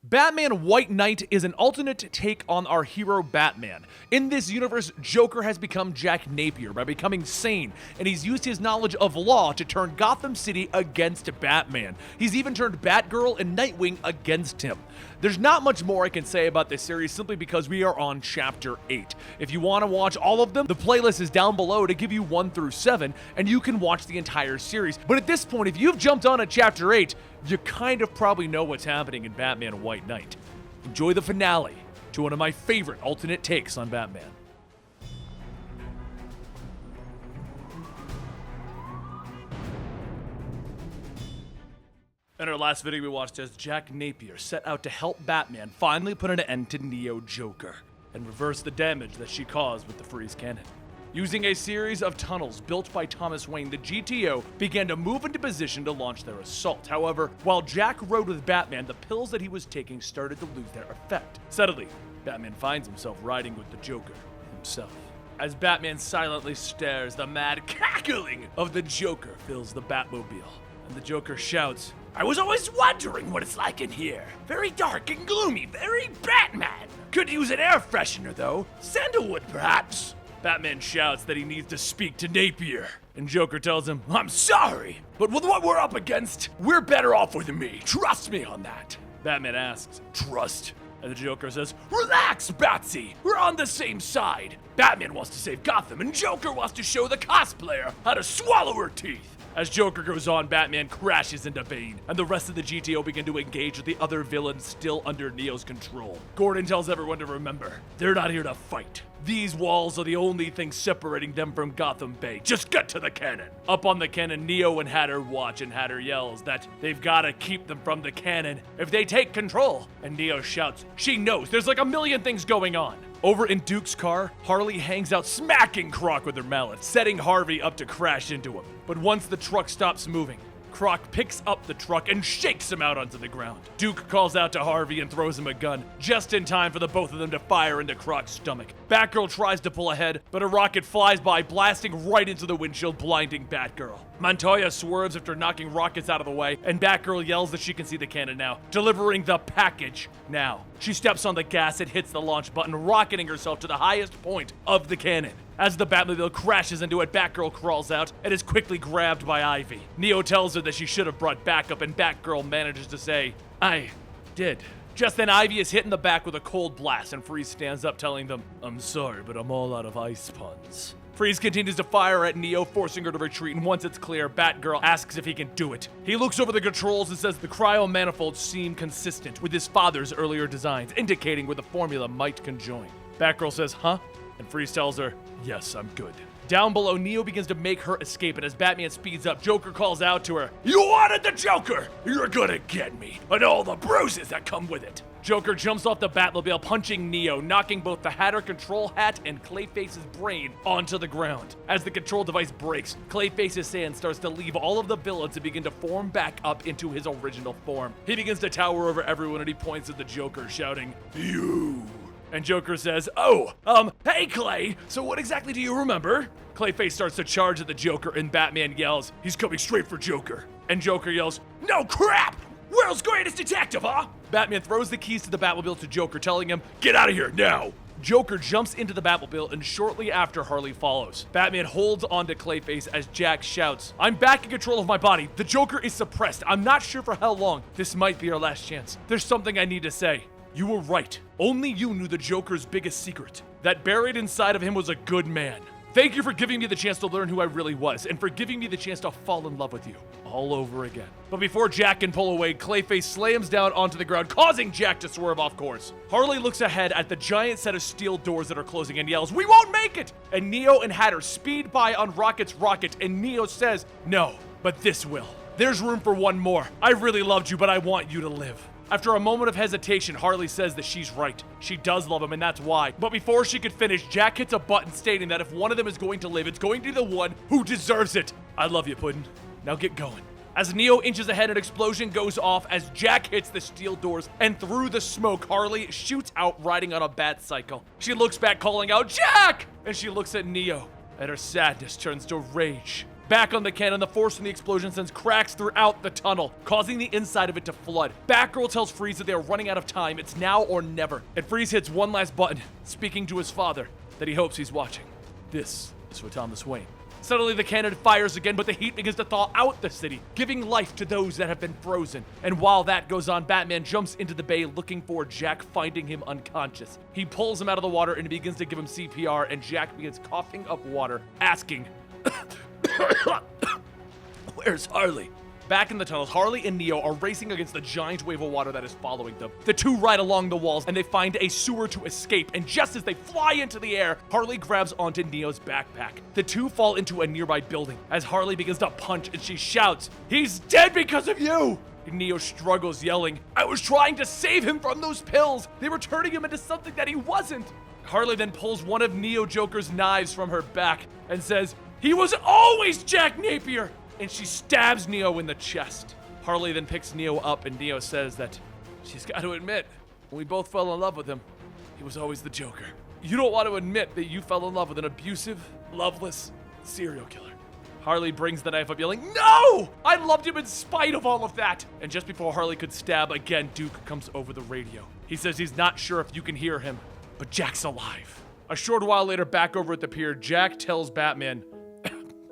Batman White Knight is an alternate take on our hero Batman. In this universe, Joker has become Jack Napier by becoming sane, and he's used his knowledge of law to turn Gotham City against Batman. He's even turned Batgirl and Nightwing against him. There's not much more I can say about this series simply because we are on Chapter 8. If you want to watch all of them, the playlist is down below to give you 1 through 7, and you can watch the entire series. But at this point, if you've jumped on at Chapter 8, you kind of probably know what's happening in Batman White Knight. Enjoy the finale to one of my favorite alternate takes on Batman. In our last video, we watched as Jack Napier set out to help Batman finally put an end to Neo Joker and reverse the damage that she caused with the freeze cannon. Using a series of tunnels built by Thomas Wayne, the GTO began to move into position to launch their assault. However, while Jack rode with Batman, the pills that he was taking started to lose their effect. Suddenly, Batman finds himself riding with the Joker himself. As Batman silently stares, the mad cackling of the Joker fills the Batmobile, and the Joker shouts, "I was always wondering what it's like in here. Very dark and gloomy, very Batman. Could use an air freshener though. Sandalwood perhaps." Batman shouts that he needs to speak to Napier, and Joker tells him, "I'm sorry, but with what we're up against, we're better off with me. Trust me on that." Batman asks, "Trust?" And the Joker says, "Relax, Batsy. We're on the same side. Batman wants to save Gotham, and Joker wants to show the cosplayer how to swallow her teeth." As Joker goes on, Batman crashes into Bane, and the rest of the GTO begin to engage with the other villains still under Neo's control. Gordon tells everyone to remember, they're not here to fight. These walls are the only thing separating them from Gotham Bay. Just get to the cannon. Up on the cannon, Neo and Hatter watch, and Hatter yells that they've got to keep them from the cannon if they take control. And Neo shouts, she knows, there's like a million things going on. Over in Duke's car, Harley hangs out smacking Croc with her mallet, setting Harvey up to crash into him. But once the truck stops moving, Croc picks up the truck and shakes him out onto the ground. Duke calls out to Harvey and throws him a gun, just in time for the both of them to fire into Croc's stomach. Batgirl tries to pull ahead, but a rocket flies by, blasting right into the windshield, blinding Batgirl. Montoya swerves after knocking rockets out of the way, and Batgirl yells that she can see the cannon now, delivering the package now. She steps on the gas and hits the launch button, rocketing herself to the highest point of the cannon. As the Batmobile crashes into it, Batgirl crawls out and is quickly grabbed by Ivy. Neo tells her that she should have brought backup, and Batgirl manages to say, "I did." Just then, Ivy is hit in the back with a cold blast, and Freeze stands up telling them, "I'm sorry, but I'm all out of ice puns." Freeze continues to fire at Neo, forcing her to retreat, and once it's clear, Batgirl asks if he can do it. He looks over the controls and says the cryo-manifolds seem consistent with his father's earlier designs, indicating where the formula might conjoin. Batgirl says, "Huh?" And Freeze tells her, "Yes, I'm good." Down below, Neo begins to make her escape, and as Batman speeds up, Joker calls out to her, "You wanted the Joker! You're gonna get me, and all the bruises that come with it." Joker jumps off the Batmobile, punching Neo, knocking both the Hatter control hat and Clayface's brain onto the ground. As the control device breaks, Clayface's sand starts to leave all of the villains and begin to form back up into his original form. He begins to tower over everyone, and he points at the Joker, shouting, "You!" And Joker says, "Hey Clay, so what exactly do you remember?" Clayface starts to charge at the Joker, and Batman yells, "He's coming straight for Joker." And Joker yells, "No crap! World's greatest detective, huh?" Batman throws the keys to the Batmobile to Joker, telling him, "Get out of here, now!" Joker jumps into the Batmobile, and shortly after, Harley follows. Batman holds onto Clayface as Jack shouts, "I'm back in control of my body. The Joker is suppressed. I'm not sure for how long. This might be our last chance. There's something I need to say. You were right. Only you knew the Joker's biggest secret. That buried inside of him was a good man. Thank you for giving me the chance to learn who I really was, and for giving me the chance to fall in love with you all over again." But before Jack can pull away, Clayface slams down onto the ground, causing Jack to swerve off course. Harley looks ahead at the giant set of steel doors that are closing and yells, "We won't make it!" And Neo and Hatter speed by on Rocket's rocket, and Neo says, "No, but this will. There's room for one more. I really loved you, but I want you to live." After a moment of hesitation, Harley says that she's right. She does love him, and that's why. But before she could finish, Jack hits a button stating that if one of them is going to live, it's going to be the one who deserves it. "I love you, Puddin'. Now get going." As Neo inches ahead, an explosion goes off as Jack hits the steel doors, and through the smoke, Harley shoots out riding on a bat cycle. She looks back calling out, "Jack!" And she looks at Neo, and her sadness turns to rage Back on the cannon, the force from the explosion sends cracks throughout the tunnel, causing the inside of it to flood. Batgirl tells Freeze that they are running out of time. It's now or never. And Freeze hits one last button, speaking to his father, that he hopes he's watching. This is for Thomas Wayne. Suddenly the cannon fires again, but the heat begins to thaw out the city, giving life to those that have been frozen. And while that goes on, Batman jumps into the bay looking for Jack, finding him unconscious. He pulls him out of the water and begins to give him CPR, and Jack begins coughing up water, asking, "Where's Harley?" Back in the tunnels, Harley and Neo are racing against the giant wave of water that is following them. The two ride along the walls, and they find a sewer to escape, and just as they fly into the air, Harley grabs onto Neo's backpack. The two fall into a nearby building, as Harley begins to punch, and she shouts, "He's dead because of you!" Neo struggles, yelling, "I was trying to save him from those pills! They were turning him into something that he wasn't!" Harley then pulls one of Neo Joker's knives from her back, and says, "He was always Jack Napier!" And she stabs Neo in the chest. Harley then picks Neo up, and Neo says that she's got to admit, when we both fell in love with him, he was always the Joker. You don't want to admit that you fell in love with an abusive, loveless serial killer. Harley brings the knife up, yelling, "No! I loved him in spite of all of that!" And just before Harley could stab again, Duke comes over the radio. He says he's not sure if you can hear him, but Jack's alive. A short while later, back over at the pier, Jack tells Batman,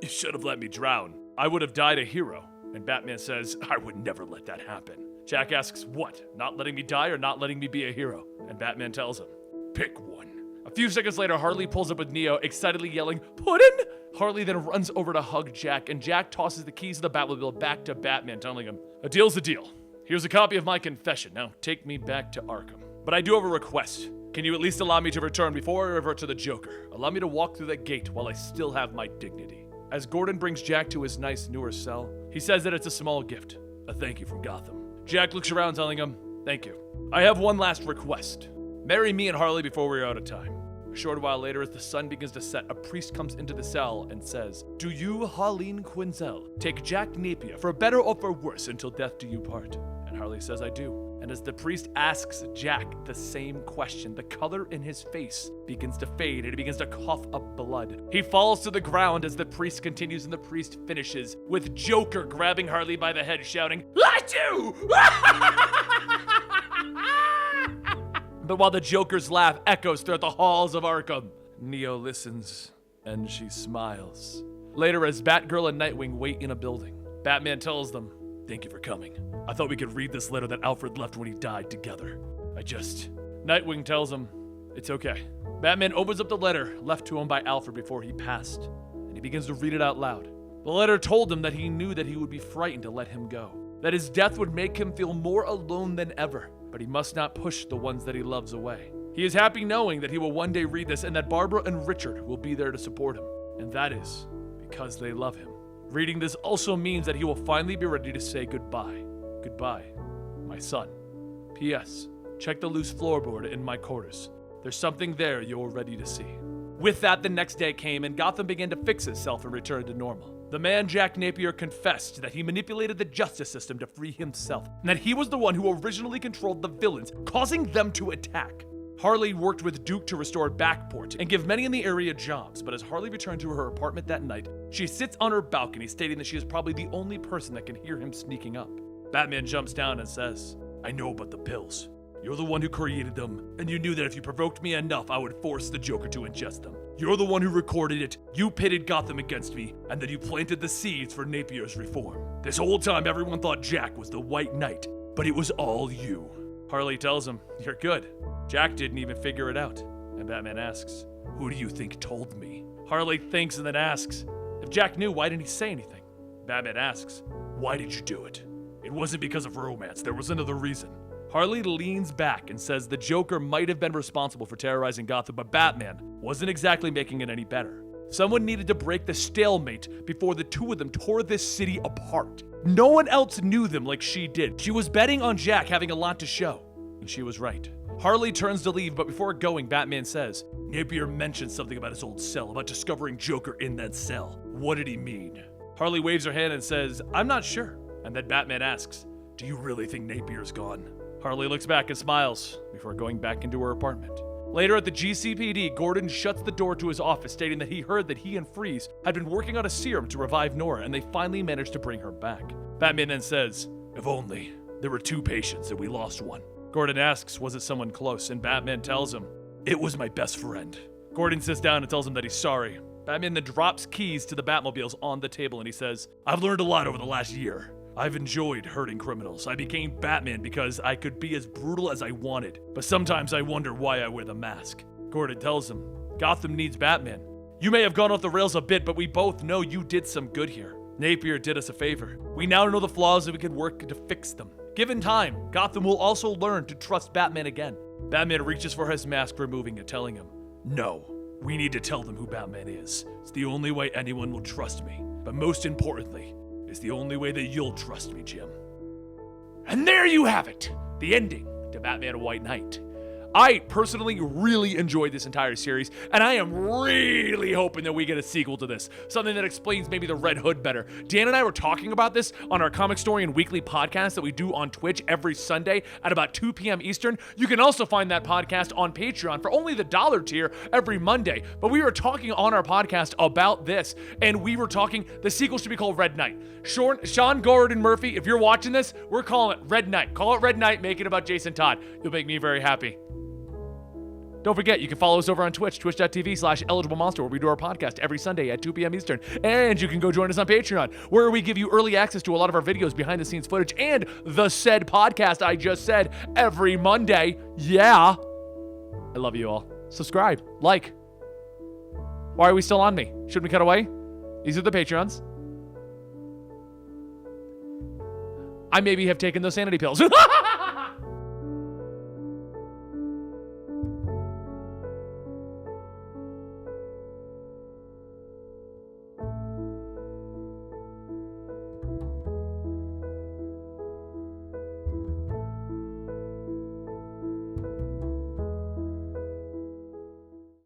"You should have let me drown. I would have died a hero." And Batman says, "I would never let that happen." Jack asks, "What? Not letting me die or not letting me be a hero?" And Batman tells him, "Pick one." A few seconds later, Harley pulls up with Neo, excitedly yelling, "Puddin'!" Harley then runs over to hug Jack, and Jack tosses the keys of the Batmobile back to Batman, telling him, "A deal's a deal. Here's a copy of my confession. Now take me back to Arkham. But I do have a request. Can you at least allow me to return before I revert to the Joker? Allow me to walk through that gate while I still have my dignity." As Gordon brings Jack to his nice, newer cell, he says that it's a small gift, a thank you from Gotham. Jack looks around, telling him, "Thank you. I have one last request. Marry me and Harley before we're out of time." A short while later, as the sun begins to set, a priest comes into the cell and says, "Do you, Harleen Quinzel, take Jack Napier for better or for worse until death do you part?" And Harley says, "I do." And as the priest asks Jack the same question, the color in his face begins to fade and he begins to cough up blood. He falls to the ground as the priest continues, and the priest finishes with Joker grabbing Harley by the head, shouting, "I do!" But while the Joker's laugh echoes throughout the halls of Arkham, Neo listens and she smiles. Later, as Batgirl and Nightwing wait in a building, Batman tells them, "Thank you for coming. I thought we could read this letter that Alfred left when he died together. Nightwing tells him, "It's okay." Batman opens up the letter left to him by Alfred before he passed, and he begins to read it out loud. The letter told him that he knew that he would be frightened to let him go, that his death would make him feel more alone than ever, but he must not push the ones that he loves away. He is happy knowing that he will one day read this and that Barbara and Richard will be there to support him, and that is because they love him. Reading this also means that he will finally be ready to say goodbye. Goodbye, my son. P.S. Check the loose floorboard in my quarters. There's something there you're ready to see. With that, the next day came, and Gotham began to fix itself and return to normal. The man Jack Napier confessed that he manipulated the justice system to free himself, and that he was the one who originally controlled the villains, causing them to attack. Harley worked with Duke to restore Backport and give many in the area jobs, but as Harley returned to her apartment that night, she sits on her balcony stating that she is probably the only person that can hear him sneaking up. Batman jumps down and says, "I know about the pills. You're the one who created them, and you knew that if you provoked me enough, I would force the Joker to ingest them. You're the one who recorded it, you pitted Gotham against me, and then you planted the seeds for Napier's reform. This whole time, everyone thought Jack was the White Knight, but it was all you." Harley tells him, "You're good. Jack didn't even figure it out." And Batman asks, "Who do you think told me?" Harley thinks and then asks, "If Jack knew, why didn't he say anything?" Batman asks, "Why did you do it? It wasn't because of romance, there was another reason." Harley leans back and says the Joker might have been responsible for terrorizing Gotham, but Batman wasn't exactly making it any better. Someone needed to break the stalemate before the two of them tore this city apart. No one else knew them like she did. She was betting on Jack having a lot to show, and she was right. Harley turns to leave, but before going, Batman says, "Napier mentioned something about his old cell, about discovering Joker in that cell. What did he mean?" Harley waves her hand and says, "I'm not sure." And then Batman asks, "Do you really think Napier's gone?" Harley looks back and smiles before going back into her apartment. Later at the GCPD, Gordon shuts the door to his office, stating that he heard that he and Freeze had been working on a serum to revive Nora, and they finally managed to bring her back. Batman then says, "If only there were 2 patients and we lost one." Gordon asks, was it someone close? And Batman tells him, "It was my best friend." Gordon sits down and tells him that he's sorry. Batman then drops keys to the Batmobiles on the table and he says, "I've learned a lot over the last year. I've enjoyed hurting criminals. I became Batman because I could be as brutal as I wanted. But sometimes I wonder why I wear the mask." Gordon tells him, "Gotham needs Batman. You may have gone off the rails a bit, but we both know you did some good here. Napier did us a favor. We now know the flaws and we can work to fix them. Given time, Gotham will also learn to trust Batman again." Batman reaches for his mask, removing it, telling him, "No, we need to tell them who Batman is. It's the only way anyone will trust me. But most importantly, it's the only way that you'll trust me, Jim." And there you have it, the ending to Batman White Knight. I personally really enjoyed this entire series, and I am really hoping that we get a sequel to this. Something that explains maybe the Red Hood better. Dan and I were talking about this on our Comicstorian weekly podcast that we do on Twitch every Sunday at about 2 p.m. Eastern. You can also find that podcast on Patreon for only the $1 tier every Monday. But we were talking on our podcast about this, and we were talking the sequel should be called Red Knight. Sean Gordon Murphy, if you're watching this, we're calling it Red Knight. Call it Red Knight, make it about Jason Todd. You'll make me very happy. Don't forget, you can follow us over on Twitch, twitch.tv/eligiblemonster, where we do our podcast every Sunday at 2 p.m. Eastern. And you can go join us on Patreon, where we give you early access to a lot of our videos, behind-the-scenes footage, and the said podcast I just said every Monday. Yeah. I love you all. Subscribe. Like. Why are we still on me? Shouldn't we cut away? These are the Patreons. I maybe have taken those sanity pills.